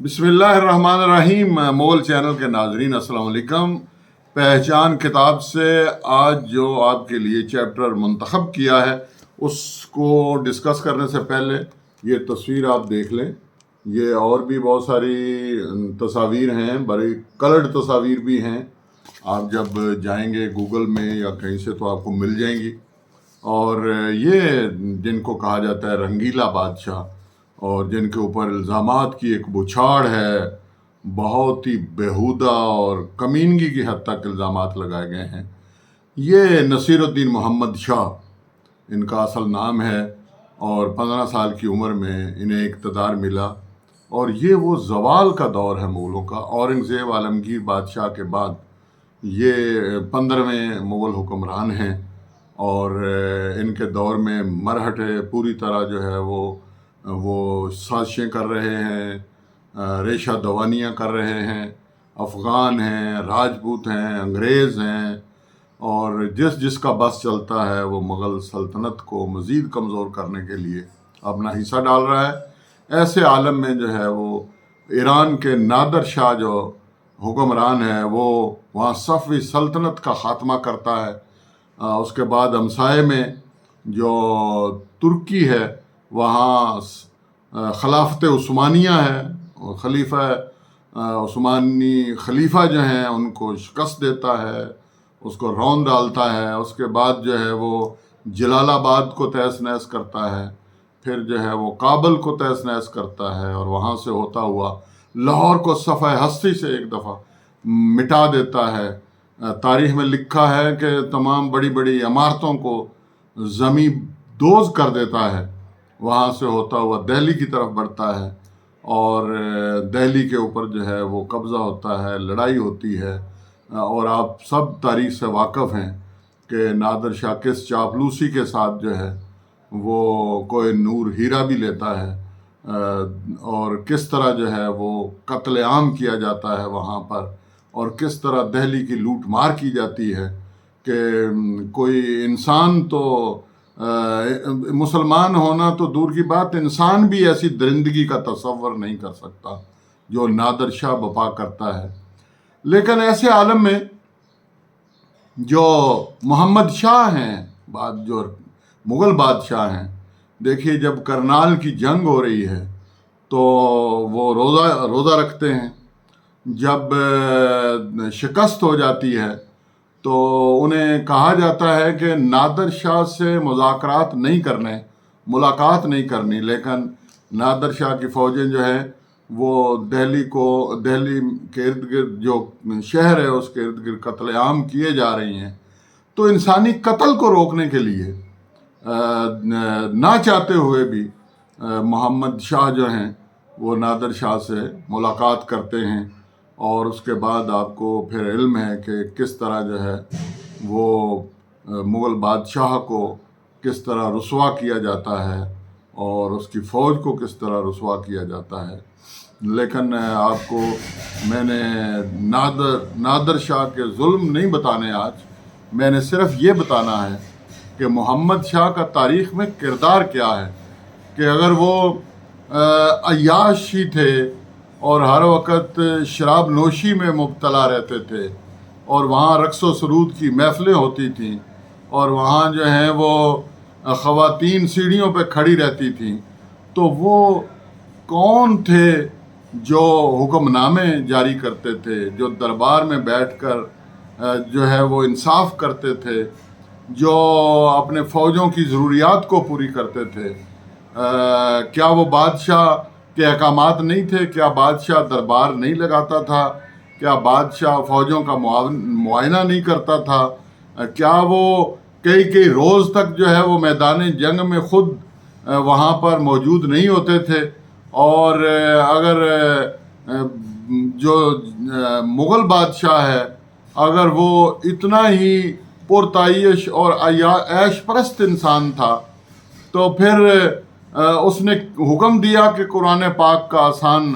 بسم اللہ الرحمن الرحیم۔ مول چینل کے ناظرین السلام علیکم۔ پہچان کتاب سے آج جو آپ کے لیے چیپٹر منتخب کیا ہے اس کو ڈسکس کرنے سے پہلے یہ تصویر آپ دیکھ لیں۔ یہ اور بھی بہت ساری تصاویر ہیں، بڑی کلرڈ تصاویر بھی ہیں۔ آپ جب جائیں گے گوگل میں یا کہیں سے تو آپ کو مل جائیں گی۔ اور یہ جن کو کہا جاتا ہے رنگیلا بادشاہ، اور جن کے اوپر الزامات کی ایک بچھاڑ ہے، بہت ہی بیہودہ اور کمینگی کی حد تک الزامات لگائے گئے ہیں، یہ نصیر الدین محمد شاہ ان کا اصل نام ہے۔ اور 15 سال کی عمر میں انہیں اقتدار ملا، اور یہ وہ زوال کا دور ہے مغلوں کا۔ اورنگزیب عالمگیر بادشاہ کے بعد یہ 15ویں مغل حکمران ہیں، اور ان کے دور میں مرہٹے پوری طرح جو ہے وہ سازشیں کر رہے ہیں، ریشہ دوانیاں کر رہے ہیں، افغان ہیں، راجپوت ہیں، انگریز ہیں، اور جس کا بس چلتا ہے وہ مغل سلطنت کو مزید کمزور کرنے کے لیے اپنا حصہ ڈال رہا ہے۔ ایسے عالم میں جو ہے وہ ایران کے نادر شاہ جو حکمران ہے وہ وہاں صفوی سلطنت کا خاتمہ کرتا ہے۔ اس کے بعد ہمسائے میں جو ترکی ہے وہاں خلافت عثمانیہ ہے، خلیفہ عثمانی خلیفہ جو ہیں ان کو شکست دیتا ہے، اس کو رون ڈالتا ہے۔ اس کے بعد جو ہے وہ جلال آباد کو تہس نہس کرتا ہے، پھر جو ہے وہ کابل کو تہس نہس کرتا ہے، اور وہاں سے ہوتا ہوا لاہور کو صفحہ ہستی سے ایک دفعہ مٹا دیتا ہے۔ تاریخ میں لکھا ہے کہ تمام بڑی بڑی عمارتوں کو زمین دوز کر دیتا ہے، وہاں سے ہوتا ہوا دہلی کی طرف بڑھتا ہے، اور دہلی کے اوپر جو ہے وہ قبضہ ہوتا ہے، لڑائی ہوتی ہے۔ اور آپ سب تاریخ سے واقف ہیں کہ نادر شاہ کس چاپلوسی کے ساتھ جو ہے وہ کوہ نور ہیرا بھی لیتا ہے، اور کس طرح جو ہے وہ قتل عام کیا جاتا ہے وہاں پر، اور کس طرح دہلی کی لوٹ مار کی جاتی ہے کہ کوئی انسان تو مسلمان ہونا تو دور کی بات، انسان بھی ایسی درندگی کا تصور نہیں کر سکتا جو نادر شاہ بپا کرتا ہے۔ لیکن ایسے عالم میں جو محمد شاہ ہیں، جو مغل بادشاہ ہیں، دیکھیے جب کرنال کی جنگ ہو رہی ہے تو وہ روزہ رکھتے ہیں، جب شکست ہو جاتی ہے تو انہیں کہا جاتا ہے کہ نادر شاہ سے مذاکرات نہیں کرنے، ملاقات نہیں کرنی، لیکن نادر شاہ کی فوجیں جو ہیں وہ دہلی کے ارد گرد جو شہر ہے اس کے ارد گرد قتل عام کیے جا رہی ہیں۔ تو انسانی قتل کو روکنے کے لیے نہ چاہتے ہوئے بھی محمد شاہ جو ہیں وہ نادر شاہ سے ملاقات کرتے ہیں، اور اس کے بعد آپ کو پھر علم ہے کہ کس طرح جو ہے وہ مغل بادشاہ کو کس طرح رسوا کیا جاتا ہے، اور اس کی فوج کو کس طرح رسوا کیا جاتا ہے۔ لیکن آپ کو میں نے نادر شاہ کے ظلم نہیں بتانے آج، میں نے صرف یہ بتانا ہے کہ محمد شاہ کا تاریخ میں کردار کیا ہے، کہ اگر وہ عیاش ہی تھے اور ہر وقت شراب نوشی میں مبتلا رہتے تھے، اور وہاں رقص و سرود کی محفلیں ہوتی تھیں، اور وہاں جو ہیں وہ خواتین سیڑھیوں پہ کھڑی رہتی تھیں، تو وہ کون تھے جو حکم نامے جاری کرتے تھے، جو دربار میں بیٹھ کر جو ہے وہ انصاف کرتے تھے، جو اپنے فوجوں کی ضروریات کو پوری کرتے تھے؟ کیا وہ بادشاہ کے احکامات نہیں تھے؟ کیا بادشاہ دربار نہیں لگاتا تھا؟ کیا بادشاہ فوجوں کا معائنہ نہیں کرتا تھا؟ کیا وہ کئی روز تک جو ہے وہ میدان جنگ میں خود وہاں پر موجود نہیں ہوتے تھے؟ اور اگر جو مغل بادشاہ ہے اگر وہ اتنا ہی پرتعیش اور عیش پرست انسان تھا تو پھر اس نے حکم دیا کہ قرآن پاک کا آسان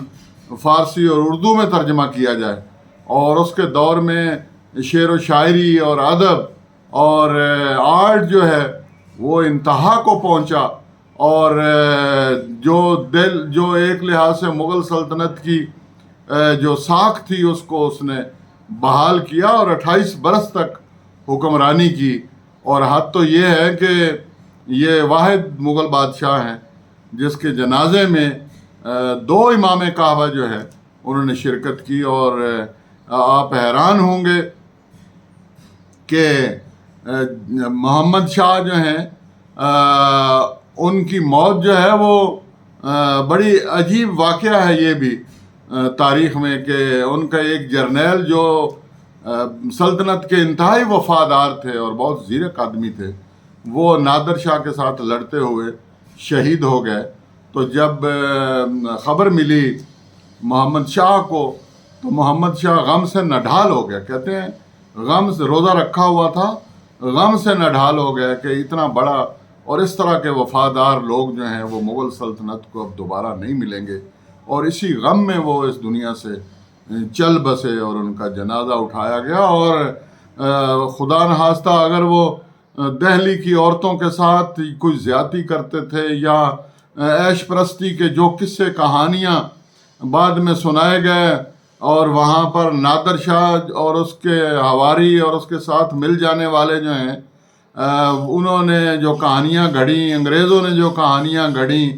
فارسی اور اردو میں ترجمہ کیا جائے، اور اس کے دور میں شعر و شاعری اور ادب اور آرٹ جو ہے وہ انتہا کو پہنچا، اور جو ایک لحاظ سے مغل سلطنت کی جو ساکھ تھی اس کو اس نے بحال کیا اور 28 برس تک حکمرانی کی. اور حد تو یہ ہے کہ یہ واحد مغل بادشاہ ہیں جس کے جنازے میں 2 امام کعبہ جو ہے انہوں نے شرکت کی. اور آپ حیران ہوں گے کہ محمد شاہ جو ہیں ان کی موت جو ہے وہ بڑی عجیب واقعہ ہے یہ بھی تاریخ میں، کہ ان کا ایک جرنیل جو سلطنت کے انتہائی وفادار تھے اور بہت زیرک آدمی تھے، وہ نادر شاہ کے ساتھ لڑتے ہوئے شہید ہو گئے. تو جب خبر ملی محمد شاہ کو تو محمد شاہ غم سے نڈھال ہو گیا. کہتے ہیں غم سے روزہ رکھا ہوا تھا، غم سے نڈھال ہو گیا کہ اتنا بڑا اور اس طرح کے وفادار لوگ جو ہیں وہ مغل سلطنت کو اب دوبارہ نہیں ملیں گے. اور اسی غم میں وہ اس دنیا سے چل بسے اور ان کا جنازہ اٹھایا گیا. اور خدا نخواستہ اگر وہ دہلی کی عورتوں کے ساتھ کوئی زیادتی کرتے تھے یا عیش پرستی کے جو قصے کہانیاں بعد میں سنائے گئے، اور وہاں پر نادر شاہ اور اس کے حواری اور اس کے ساتھ مل جانے والے جو ہیں انہوں نے جو کہانیاں گھڑیں، انگریزوں نے جو کہانیاں گھڑیں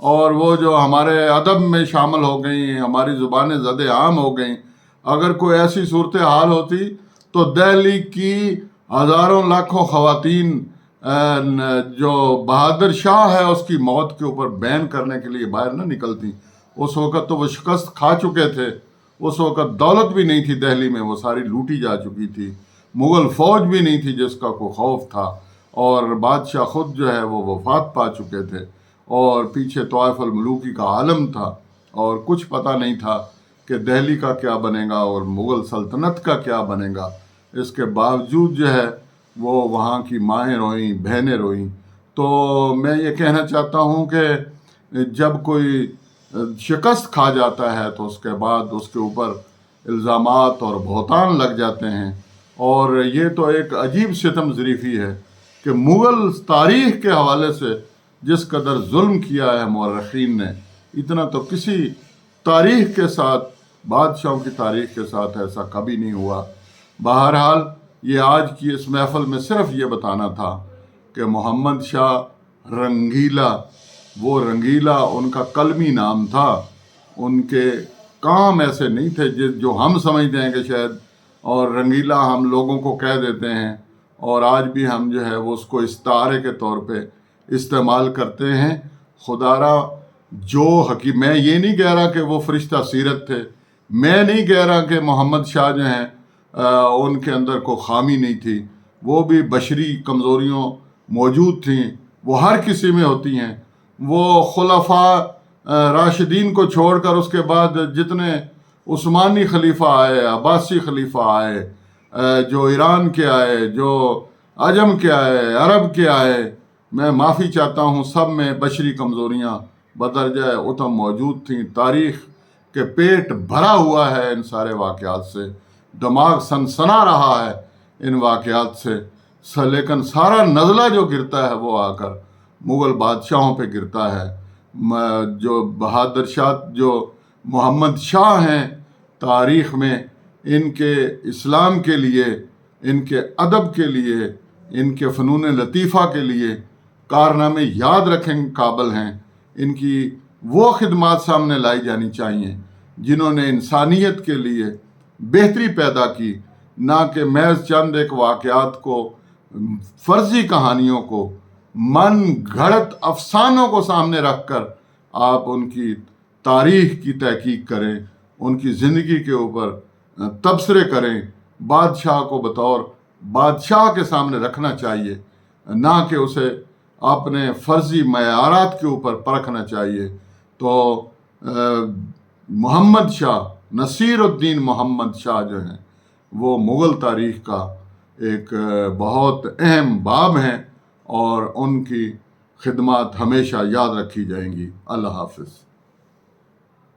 اور وہ جو ہمارے ادب میں شامل ہو گئیں، ہماری زبانیں زد عام ہو گئیں. اگر کوئی ایسی صورتحال ہوتی تو دہلی کی ہزاروں لاکھوں خواتین جو بہادر شاہ ہے اس کی موت کے اوپر بین کرنے کے لیے باہر نہ نکلتی. اس وقت تو وہ شکست کھا چکے تھے، اس وقت دولت بھی نہیں تھی دہلی میں، وہ ساری لوٹی جا چکی تھی. مغل فوج بھی نہیں تھی جس کا کوئی خوف تھا، اور بادشاہ خود جو ہے وہ وفات پا چکے تھے، اور پیچھے طوائف الملوکی کا عالم تھا، اور کچھ پتہ نہیں تھا کہ دہلی کا کیا بنے گا اور مغل سلطنت کا کیا بنے گا. اس کے باوجود جو ہے وہ وہاں کی مائیں روئیں، بہنیں روئیں. تو میں یہ کہنا چاہتا ہوں کہ جب کوئی شکست کھا جاتا ہے تو اس کے بعد اس کے اوپر الزامات اور بہتان لگ جاتے ہیں. اور یہ تو ایک عجیب ستم ظریفی ہے کہ مغل تاریخ کے حوالے سے جس قدر ظلم کیا ہے مورخین نے، اتنا تو کسی تاریخ کے ساتھ، بادشاہوں کی تاریخ کے ساتھ ایسا کبھی نہیں ہوا. بہرحال یہ آج کی اس محفل میں صرف یہ بتانا تھا کہ محمد شاہ رنگیلا، وہ رنگیلا ان کا قلمی نام تھا. ان کے کام ایسے نہیں تھے جو ہم سمجھتے ہیں کہ شاید، اور رنگیلا ہم لوگوں کو کہہ دیتے ہیں، اور آج بھی ہم جو ہے وہ اس کو استعارے کے طور پہ استعمال کرتے ہیں. خدا را جو حقیقت، میں یہ نہیں کہہ رہا کہ وہ فرشتہ سیرت تھے، میں نہیں کہہ رہا کہ محمد شاہ جو ہیں ان کے اندر کوئی خامی نہیں تھی، وہ بھی بشری کمزوریوں موجود تھیں، وہ ہر کسی میں ہوتی ہیں. وہ خلفاء راشدین کو چھوڑ کر اس کے بعد جتنے عثمانی خلیفہ آئے، عباسی خلیفہ آئے، جو ایران کے آئے، جو عجم کے آئے، عرب کے آئے، میں معافی چاہتا ہوں، سب میں بشری کمزوریاں بدرجہ اتم موجود تھیں. تاریخ کے پیٹ بھرا ہوا ہے ان سارے واقعات سے، دماغ سنسنا رہا ہے ان واقعات سے. لیکن سارا نزلہ جو گرتا ہے وہ آ کر مغل بادشاہوں پہ گرتا ہے. جو بہادر شاہ، جو محمد شاہ ہیں تاریخ میں، ان کے اسلام کے لیے، ان کے ادب کے لیے، ان کے فنون لطیفہ کے لیے کارنامے یاد رکھیں قابل ہیں. ان کی وہ خدمات سامنے لائی جانی چاہیے جنہوں نے انسانیت کے لیے بہتری پیدا کی، نہ کہ محض چند ایک واقعات کو، فرضی کہانیوں کو، من گھڑت افسانوں کو سامنے رکھ کر آپ ان کی تاریخ کی تحقیق کریں، ان کی زندگی کے اوپر تبصرے کریں. بادشاہ کو بطور بادشاہ کے سامنے رکھنا چاہیے، نہ کہ اسے اپنے فرضی معیارات کے اوپر پرکھنا چاہیے. تو محمد شاہ، نصیر الدین محمد شاہ جو ہیں وہ مغل تاریخ کا ایک بہت اہم باب ہیں، اور ان کی خدمات ہمیشہ یاد رکھی جائیں گی. اللہ حافظ.